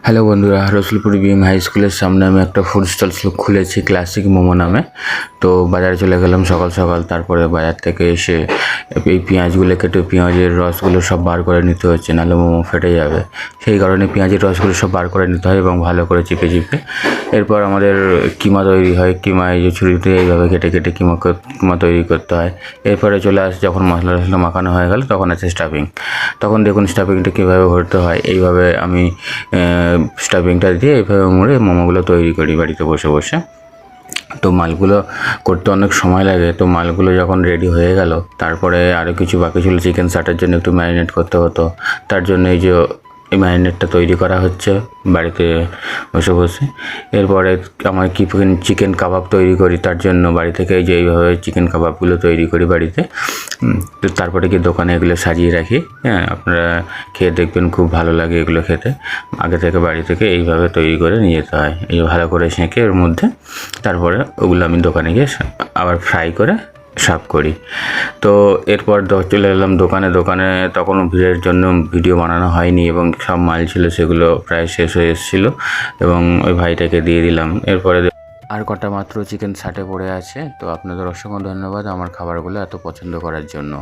Hello বন্ধুরা, Rasulpur BM high স্কুলের সামনে আমি একটা ফুড স্টল খুলেছি ক্লাসিক মোমো নামে। তো বাজারে চলে গেলাম সকাল সকাল। তারপরে বাজার থেকে এসে এই পেঁয়াজগুলো কেটে পেঁয়াজের রসগুলো সব বার করে নিতে হচ্ছে, নাহলে মোমো ফেটে যাবে। সেই কারণে পেঁয়াজের রসগুলো সব বার করে নিতে হয় এবং ভালো করে চিপে চিপে এরপর আমাদের কিমা তৈরি হয়। কিমা এই যে ছুরিতে এইভাবে কেটে কেটে কিমা তৈরি করতে হয়। এরপরে চলে আসে যখন মশলা টশলা মাখানো হয়ে গেল তখন আছে স্টাফিং। তখন দেখুন স্টাফিংটা কীভাবে ভরতে হয়। এইভাবে আমি স্টাফিংটা দিয়ে এইভাবে মুড়ে মোমোগুলো তৈরি করি বাড়িতে বসে বসে। তো মালগুলো করতে অনেক সময় লাগে। তো মালগুলো যখন রেডি হয়ে গেল তারপরে আরও কিছু বাকি ছিল। চিকেন স্টার্টার জন্য একটু ম্যারিনেট করতে হতো, তার জন্য এই যে এই ম্যারিনেটটা তৈরি করা হচ্ছে বাড়িতে বসে বসে। এরপরে আমার চিকেন কাবাব তৈরি করি, তার জন্য বাড়ি থেকে এই যে এইভাবে চিকেন কাবাবগুলো তৈরি করি বাড়িতে। তো তারপরে গিয়ে দোকানে এগুলো সাজিয়ে রাখি। হ্যাঁ, আপনারা খেয়ে দেখবেন, খুব ভালো লাগে এগুলো খেতে। আগে থেকে বাড়ি থেকে এইভাবে তৈরি করে নিয়ে যেতে হয়, এই ভালো করে সেঁকে এর মধ্যে। তারপরে ওগুলো আমি দোকানে গিয়ে আবার ফ্রাই করে সার্ভ করি। তো এরপর চলে এলাম দোকানে। তখন ভিড়ের জন্য ভিডিও বানানো হয়নি এবং সব মাল ছিল সেগুলো প্রায় শেষ হয়ে এসেছিলো এবং ওই ভাইটাকে দিয়ে দিলাম। এরপরে আর কটা মাত্র চিকেন ছাটে পড়ে আছে। তো আপনাদের অসংখ্য ধন্যবাদ আমার খাবারগুলো এত পছন্দ করার জন্য।